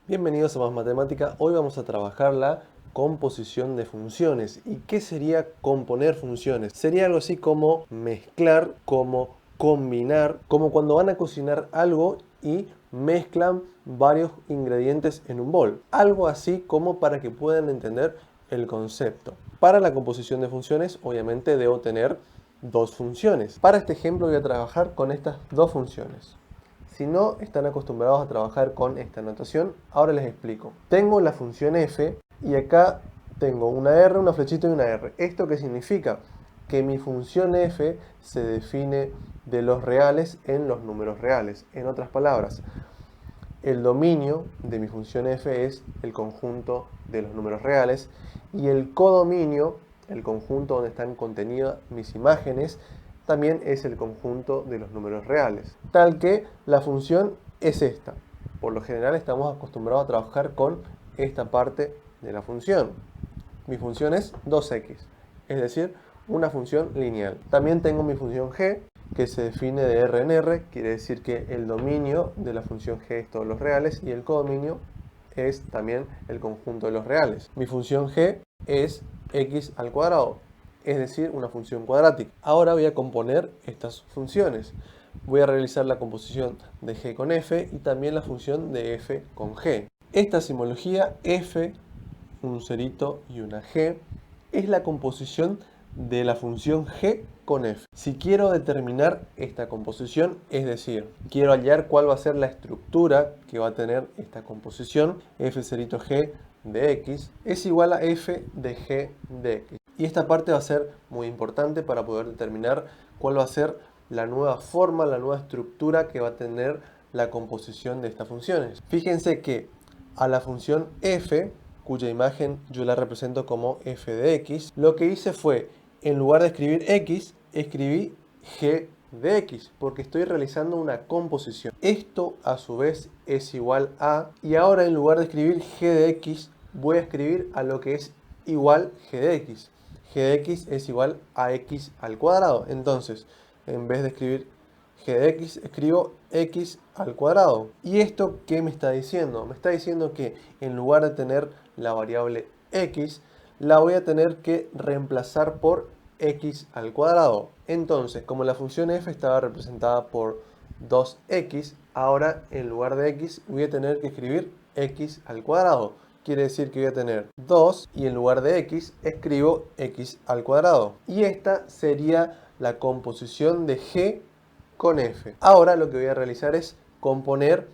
Bienvenidos a Más Matemática. Hoy vamos a trabajar la composición de funciones. ¿Y qué sería componer funciones? Sería algo así como mezclar, como combinar, como cuando van a cocinar algo y mezclan varios ingredientes en un bol. Algo así como para que puedan entender el concepto. Para la composición de funciones, obviamente debo tener dos funciones. Para este ejemplo voy a trabajar con estas dos funciones. Si no están acostumbrados a trabajar con esta notación, ahora les explico. Tengo la función f y acá tengo una r, una flechita y una r. ¿Esto qué significa? Que mi función f se define de los reales en los números reales. En otras palabras, el dominio de mi función f es el conjunto de los números reales y el codominio, el conjunto donde están contenidas mis imágenes, también es el conjunto de los números reales. Tal que la función es esta. Por lo general estamos acostumbrados a trabajar con esta parte de la función. Mi función es 2x, es decir, una función lineal. También tengo mi función g, que se define de r en r, quiere decir que el dominio de la función g es todos los reales y el codominio es también el conjunto de los reales. Mi función g es x al cuadrado, es decir, una función cuadrática. Ahora voy a componer estas funciones. Voy a realizar la composición de g con f y también la función de f con g. Esta simbología f, un cerito y una g, es la composición de la función g con f. Si quiero determinar esta composición, es decir, quiero hallar cuál va a ser la estructura que va a tener esta composición, f cerito g de x es igual a f de g de x. Y esta parte va a ser muy importante para poder determinar cuál va a ser la nueva forma, la nueva estructura que va a tener la composición de estas funciones. Fíjense que a la función f, cuya imagen yo la represento como f de x, lo que hice fue, en lugar de escribir x, escribí g de x, porque estoy realizando una composición. Esto a su vez es igual a, y ahora en lugar de escribir g de x, voy a escribir a lo que es igual g de x. G de x es igual a x al cuadrado. Entonces, en vez de escribir g de x, escribo x al cuadrado. ¿Y esto qué me está diciendo? Me está diciendo que en lugar de tener la variable x, la voy a tener que reemplazar por x al cuadrado. Entonces, como la función f estaba representada por 2x, ahora en lugar de x voy a tener que escribir x al cuadrado. Quiere decir que voy a tener 2 y en lugar de x escribo x al cuadrado. Y esta sería la composición de g con f. Ahora lo que voy a realizar es componer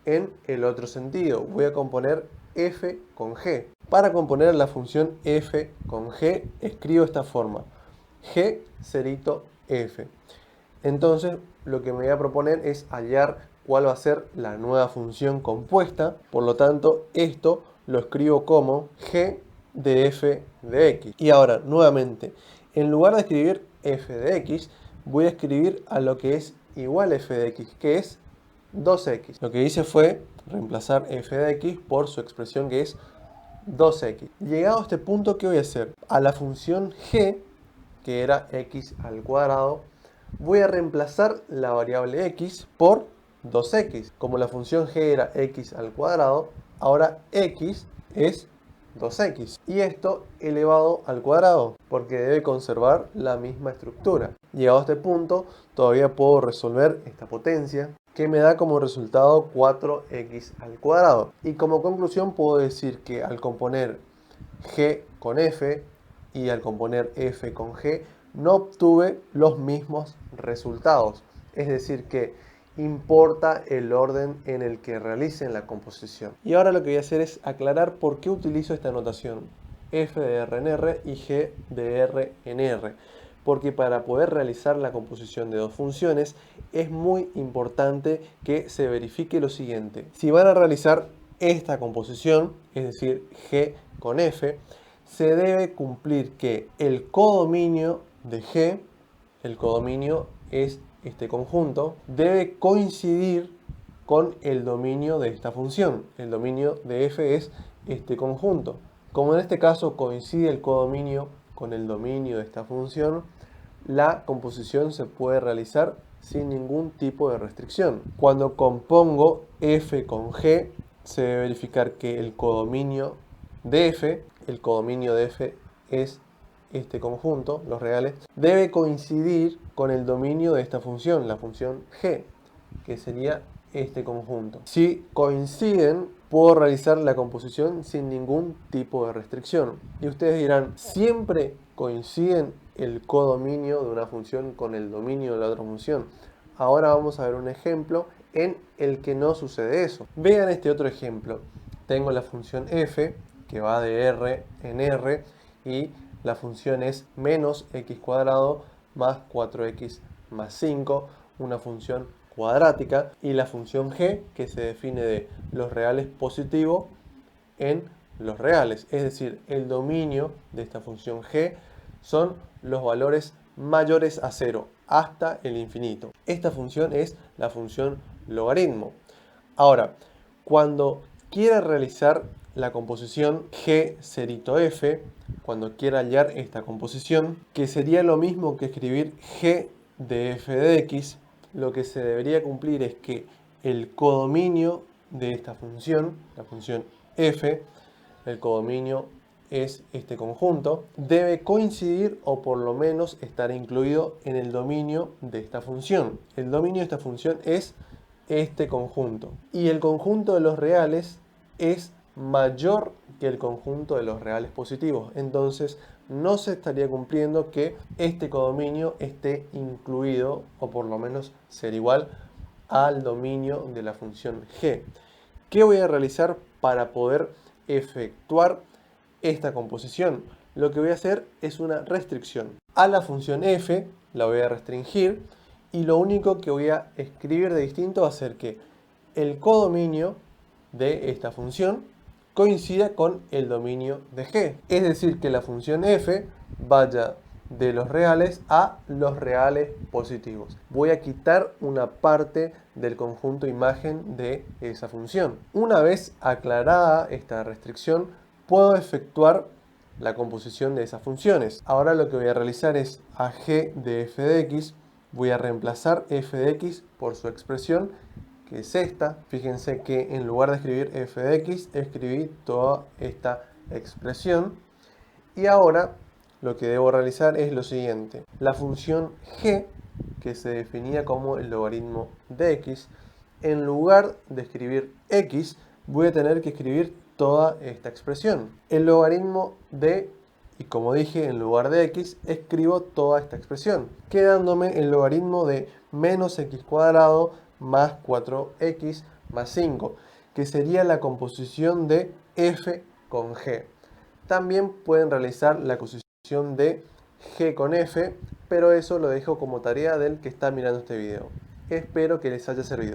en el otro sentido. Voy a componer f con g. Para componer la función f con g, escribo esta forma. G cerito f. Entonces, lo que me voy a proponer es hallar cuál va a ser la nueva función compuesta. Por lo tanto, esto lo escribo como g de f de x. Y ahora, nuevamente, en lugar de escribir f de x, voy a escribir a lo que es igual a f de x, que es 2x. Lo que hice fue reemplazar f de x por su expresión que es 2x. Llegado a este punto, ¿qué voy a hacer? A la función g, que era x al cuadrado, voy a reemplazar la variable x por 2x. Como la función g era x al cuadrado, ahora x es 2x. Y esto elevado al cuadrado, porque debe conservar la misma estructura. Llegado a este punto, todavía puedo resolver esta potencia, que me da como resultado 4x al cuadrado. Y como conclusión puedo decir que al componer g con f y al componer f con g, no obtuve los mismos resultados. Es decir que importa el orden en el que realicen la composición. Y ahora lo que voy a hacer es aclarar por qué utilizo esta notación f de r en r y g de r en r. Porque para poder realizar la composición de dos funciones es muy importante que se verifique lo siguiente. Si van a realizar esta composición, es decir, g con f, se debe cumplir que el codominio de g, el codominio es este conjunto, debe coincidir con el dominio de esta función. El dominio de f es este conjunto. Como en este caso coincide el codominio con el dominio de esta función, la composición se puede realizar sin ningún tipo de restricción. Cuando compongo f con g, se debe verificar que el codominio de f, el codominio de f es este conjunto, los reales, debe coincidir con el dominio de esta función, la función g, que sería este conjunto. Si coinciden, puedo realizar la composición sin ningún tipo de restricción. Y ustedes dirán, ¿siempre coinciden el codominio de una función con el dominio de la otra función? Ahora vamos a ver un ejemplo en el que no sucede eso. Vean este otro ejemplo. Tengo la función f, que va de r en r, y la función es menos x cuadrado más 4x más 5, una función cuadrática, y la función g, que se define de los reales positivos en los reales, es decir, el dominio de esta función g son los valores mayores a 0 hasta el infinito. Esta función es la función logaritmo. Ahora, cuando quiera realizar la composición g serito f, cuando quiera hallar esta composición, que sería lo mismo que escribir g de f de x, lo que se debería cumplir es que el codominio de esta función, la función f, el codominio es este conjunto, debe coincidir o por lo menos estar incluido en el dominio de esta función. El dominio de esta función es este conjunto. Y el conjunto de los reales es mayor que el conjunto de los reales positivos. Entonces no se estaría cumpliendo que este codominio esté incluido o por lo menos ser igual al dominio de la función g. ¿Qué voy a realizar para poder efectuar esta composición? Lo que voy a hacer es una restricción. A la función f la voy a restringir y lo único que voy a escribir de distinto va a ser que el codominio de esta función coincida con el dominio de g. Es decir, que la función f vaya de los reales a los reales positivos. Voy a quitar una parte del conjunto imagen de esa función. Una vez aclarada esta restricción, puedo efectuar la composición de esas funciones. Ahora lo que voy a realizar es a g de f de x, voy a reemplazar f de x por su expresión, que es esta. Fíjense que en lugar de escribir f de x, escribí toda esta expresión. Y ahora lo que debo realizar es lo siguiente. La función g, que se definía como el logaritmo de x, en lugar de escribir x, voy a tener que escribir toda esta expresión. El logaritmo de, y como dije, en lugar de x, escribo toda esta expresión, quedándome el logaritmo de menos x cuadrado más 4x más 5, que sería la composición de f con g. También pueden realizar la composición de g con f, pero eso lo dejo como tarea del que está mirando este video. Espero que les haya servido.